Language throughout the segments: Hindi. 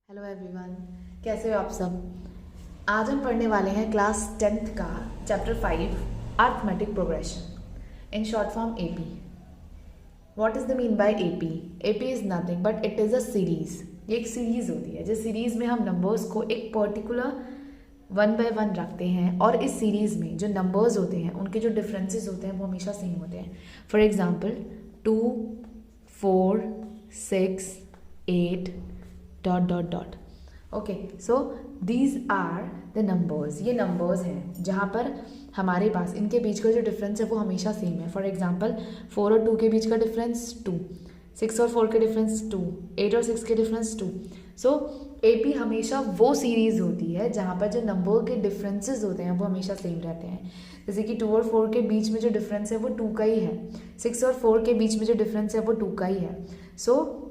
हेलो एवरीवन, कैसे हो आप सब। आज हम पढ़ने वाले हैं क्लास 10th का chapter 5 arithmetic progression in short form AP. What is the mean by AP? AP is nothing but it is a series. ये एक सीरीज़ होती है जिस सीरीज़ में हम नंबर्स को एक पर्टिकुलर 1 बाय 1 रखते हैं और इस सीरीज़ में जो नंबर्स होते हैं उनके जो डिफरेंसेस होते हैं वो हमेशा सेम होते हैं। For example 2, 4, 6, 8 dot dot dot. Okay, so these are the numbers. ये नंबर्स हैं जहाँ पर हमारे पास इनके बीच का जो डिफरेंस है वो हमेशा सेम है। फॉर एग्जांपल 4 और 2 के बीच का डिफरेंस 2, 6 और 4 के डिफरेंस 2, 8 और 6 के डिफरेंस 2। सो एपी हमेशा वो सीरीज़ होती है जहाँ पर जो नंबर के डिफरेंसेस होते हैं वो हमेशा सेम रहते हैं। जैसे कि 2 और 4 के बीच में जो डिफरेंस है वो 2 का ही है, 6 और 4 के बीच में जो डिफरेंस है वो 2 का ही है। सो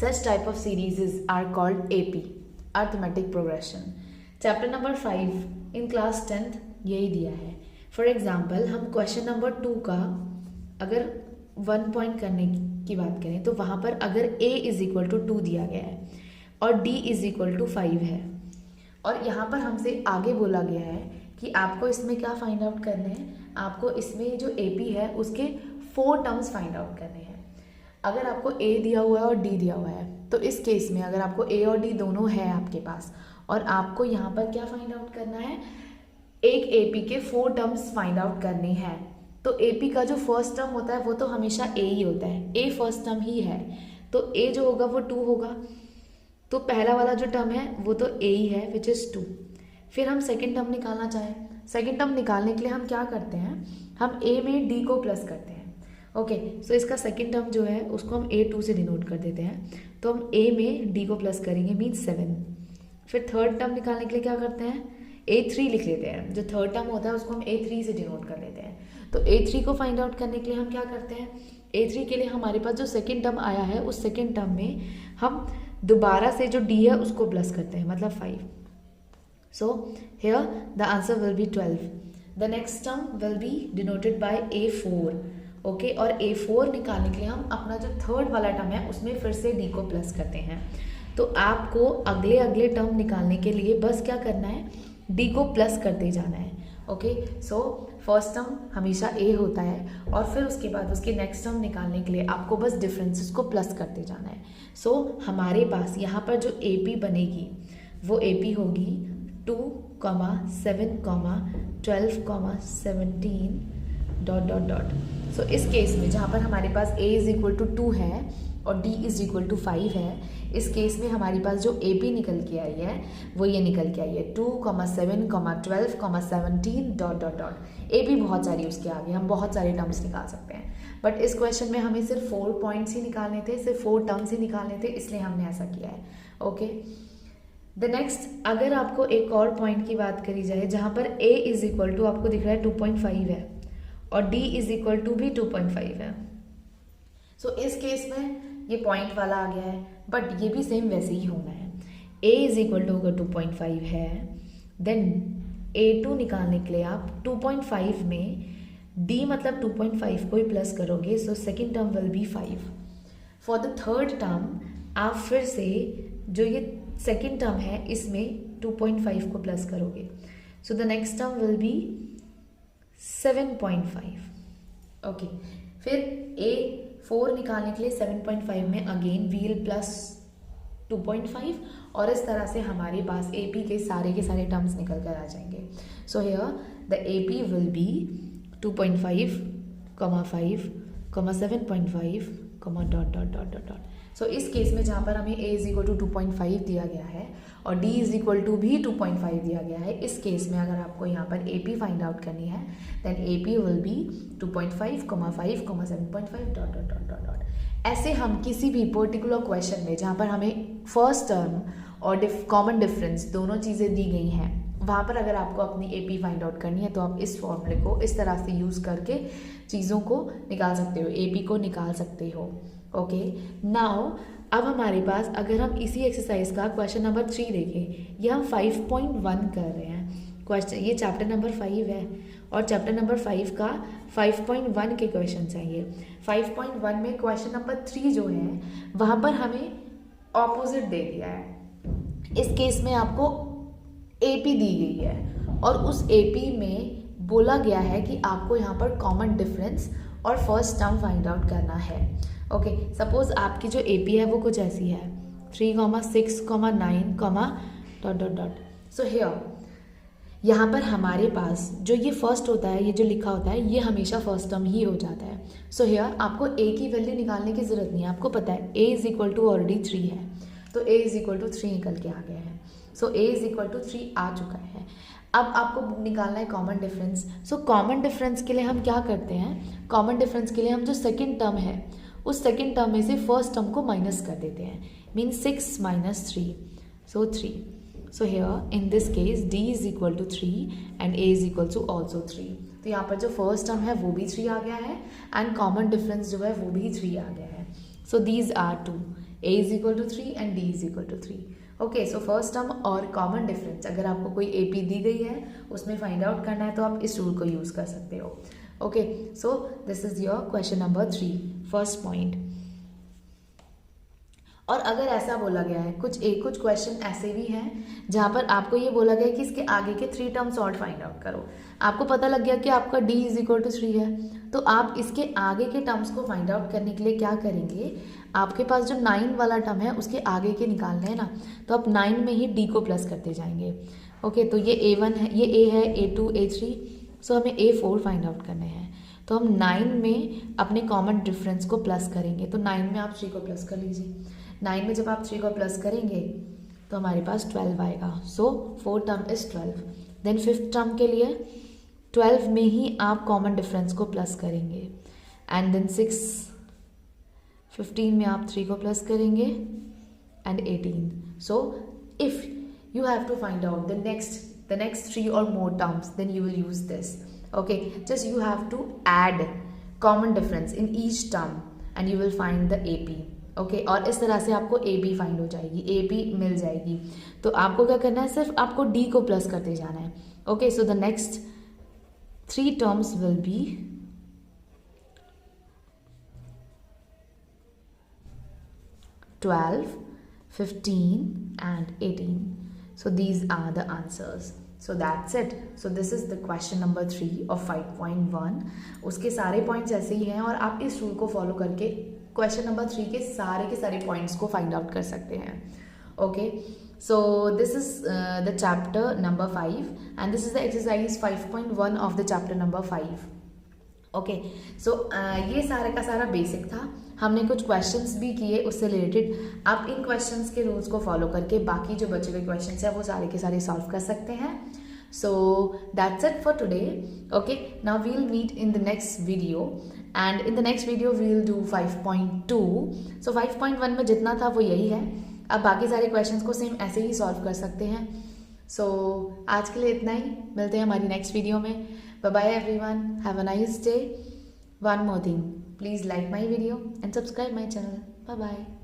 such type of series are called AP, arithmetic progression. Chapter number 5 in class 10th यही दिया है। For example, हम क्वेश्चन नंबर 2 का अगर 1 पॉइंट करने की बात करें तो वहाँ पर अगर A इज इक्वल टू 2 दिया गया है और D इज इक्वल टू 5 है और यहाँ पर हमसे आगे बोला गया है कि आपको इसमें क्या फाइंड आउट करने हैं, आपको इसमें जो AP है उसके 4 टर्म्स फाइंड आउट करने हैं। अगर आपको A दिया हुआ है और D दिया हुआ है तो इस केस में अगर आपको A और D दोनों है आपके पास और आपको यहाँ पर क्या फाइंड आउट करना है, एक AP के 4 टर्म्स फाइंड आउट करने हैं। तो AP का जो फर्स्ट टर्म होता है वो तो हमेशा A ही होता है, A फर्स्ट टर्म ही है, तो A जो होगा वो 2 होगा। तो पहला वाला जो टर्म है वो तो A ही है विच इज़ 2। फिर हम सेकेंड टर्म निकालना चाहें, सेकेंड टर्म निकालने के लिए हम क्या करते हैं, हम A में D को प्लस करते हैं। ओके, सो इसका सेकेंड टर्म जो है उसको हम A2 से डिनोट कर देते हैं, तो हम A में D को प्लस करेंगे मीन्स 7। फिर थर्ड टर्म निकालने के लिए क्या करते हैं, A3 लिख लेते हैं, जो थर्ड टर्म होता है उसको हम A3 से डिनोट कर लेते हैं। तो A3 को फाइंड आउट करने के लिए हम क्या करते हैं, A3 के लिए हमारे पास जो सेकेंड टर्म आया है उस सेकेंड टर्म में हम दोबारा से जो D है उसको प्लस करते हैं, मतलब 5। सो here the answer will be 12। The next term will be denoted by A4। Okay, और A4 निकालने के लिए हम अपना जो थर्ड वाला टर्म है उसमें फिर से D को प्लस करते हैं। तो आपको अगले अगले टर्म निकालने के लिए बस क्या करना है, D को प्लस करते जाना है। ओके, सो फर्स्ट टर्म हमेशा A होता है और फिर उसके बाद उसके नेक्स्ट टर्म निकालने के लिए आपको बस डिफरेंसेस को प्लस करते जाना है। सो हमारे पास यहाँ पर जो AP बनेगी वो AP होगी 2, 7, 12, 17 डॉट डॉट डॉट। सो इस केस में जहाँ पर हमारे पास A इज इक्वल टू 2 है और D इज इक्वल टू 5 है, इस केस में हमारे पास जो AP निकल के आई है वो ये निकल के आई है 2, 7, 12, 17 डॉट डॉट डॉट। AP बहुत सारी उसके आगे हम बहुत सारे टर्म्स निकाल सकते हैं, बट इस क्वेश्चन में हमें सिर्फ 4 पॉइंट्स ही निकालने थे, सिर्फ 4 टर्म्स ही निकालने थे, इसलिए हमने ऐसा किया है। ओके, द नेक्स्ट, अगर आपको एक और पॉइंट की बात करी जाए जहाँ पर A इज इक्वल टू आपको दिख रहा है 2.5 है और D इज इक्वल टू भी 2.5 है। सो इस केस में ये पॉइंट वाला आ गया है, बट ये भी सेम वैसे ही होना है। A इज इक्वल टू अगर 2.5 है देन A2 निकालने के लिए आप 2.5 में D मतलब 2.5 को ही प्लस करोगे, so second term will be 5। For the third term आप फिर से जो ये सेकेंड टर्म है इसमें 2.5 को प्लस करोगे, so the next term will be 7.5। Okay, फिर A4 निकालने के लिए 7.5 में अगेन वील प्लस 2.5 और इस तरह से हमारे पास AP के सारे टर्म्स निकल कर आ जाएंगे। So here the AP will be 2.5, 5, 7.5, dot dot dot dot dot. So इस केस में जहाँ पर हमें A इज इक्वल टू 2.5 दिया गया है और D इज इक्वल टू भी 2.5 दिया गया है, इस केस में अगर आपको यहाँ पर AP फाइंड आउट करनी है then AP will be 2.5, 5, 7.5 dot dot dot dot dot. ऐसे हम किसी भी पर्टिकुलर क्वेश्चन में जहाँ पर हमें फर्स्ट टर्म और कॉमन डिफरेंस दोनों चीज़ें दी गई हैं वहाँ पर अगर आपको अपनी AP फाइंड आउट करनी है तो आप इस फॉर्मूले को इस तरह से यूज़ करके चीज़ों को निकाल सकते हो, AP को निकाल सकते हो। ओके, नाउ अब हमारे पास अगर हम इसी एक्सरसाइज का क्वेश्चन नंबर 3 देखें, ये हम 5.1 कर रहे हैं क्वेश्चन, ये चैप्टर नंबर 5 है और चैप्टर नंबर 5 का 5.1 के क्वेश्चन चाहिए। 5.1 में क्वेश्चन नंबर 3 जो है वहाँ पर हमें ऑपोजिट दे दिया है, इस केस में आपको AP दी गई है और उस AP में बोला गया है कि आपको यहाँ पर कॉमन डिफरेंस और फर्स्ट टर्म फाइंड आउट करना है। ओके, सपोज आपकी जो AP है वो कुछ ऐसी है 3, 6, 9, dot dot dot. So here यहाँ पर हमारे पास जो ये फर्स्ट होता है, ये जो लिखा होता है, ये हमेशा फर्स्ट टर्म ही हो जाता है। सो हियर आपको A की वैल्यू निकालने की ज़रूरत नहीं है, आपको पता है A is equal to already 3 है, तो A इज इक्वल टू 3 निकल के आ गया है। सो A इज इक्वल टू 3 आ चुका है। अब आपको निकालना है common difference. So common difference के लिए हम क्या करते हैं, कॉमन डिफरेंस के लिए हम जो सेकेंड टर्म है उस सेकेंड टर्म में से फर्स्ट टर्म को माइनस कर देते हैं, mean 6 - 3, so 3। So here in this case D is equal to 3 and A is equal to also 3. तो यहाँ पर जो फर्स्ट टर्म है वो भी 3 आ गया है एंड कॉमन डिफरेंस जो है वो भी 3 आ गया है। So these are 2, A is equal to 3 and D is equal to 3. Okay, so first term और कॉमन डिफरेंस अगर आपको कोई AP दी गई है उसमें फाइंड आउट करना है तो आप इस रूल को यूज़ कर सकते हो। Okay, so this is your question number 3, first point. और अगर ऐसा बोला गया है कुछ क्वेश्चन ऐसे भी हैं जहाँ पर आपको ये बोला गया है कि इसके आगे के 3 टर्म्स और फाइंड आउट करो। आपको पता लग गया कि आपका D इज इक्वल टू 3 है, तो आप इसके आगे के टर्म्स को फाइंड आउट करने के लिए क्या करेंगे, आपके पास जो 9 वाला टर्म है उसके आगे के निकालने हैं ना, तो आप 9 में ही D को प्लस करते जाएंगे। ओके, तो ये A1 है, ये A है, A2, A3, सो हमें A4 फाइंड आउट करने हैं। तो हम 9 में अपने कॉमन डिफरेंस को प्लस करेंगे, तो 9 में आप 3 को प्लस कर लीजिए। 9 में जब आप 3 को प्लस करेंगे तो हमारे पास 12 आएगा। So 4 term is 12। Then 5th term के लिए 12 में ही आप कॉमन डिफरेंस को प्लस करेंगे एंड देन 6, 15 में आप 3 को प्लस करेंगे and 18। So if you have to find out the next 3 or more terms, then you will use this. Okay, just you have to add common difference in each term and you will find the AP. Okay, और इस तरह से आपको AB फाइंड हो जाएगी, AP मिल जाएगी। तो आपको क्या करना है, सिर्फ आपको D को प्लस करते जाना है। Okay, so the next 3 terms will be 12, 15 and 18. So these are the answers. So that's it. So this is the question number 3 of 5.1. उसके सारे पॉइंट्स ऐसे ही हैं और आप इस रूल को फॉलो करके क्वेश्चन नंबर 3 के सारे पॉइंट्स को फाइंड आउट कर सकते हैं। Okay, so this is the chapter number 5 and this is the exercise 5.1 of the chapter number 5। Okay, so ये सारे का सारा बेसिक था। हमने कुछ क्वेश्चंस भी किए उससे रिलेटेड। आप इन क्वेश्चंस के रूल्स को फॉलो करके बाकी जो बचे हुए क्वेश्चंस हैं वो सारे के सारे सॉल्व कर सकते हैं। So that's it for today. Okay, now we will meet in the next video and in the next video we will do 5.2। So 5.1 में जितना था वो यही है। अब बाकी सारे क्वेश्चंस को सेम ऐसे ही सॉल्व कर सकते हैं। सो आज के लिए इतना ही, मिलते हैं हमारी नेक्स्ट वीडियो में। Bye bye everyone, have a nice day. One more thing, please like my video and subscribe my channel. Bye bye.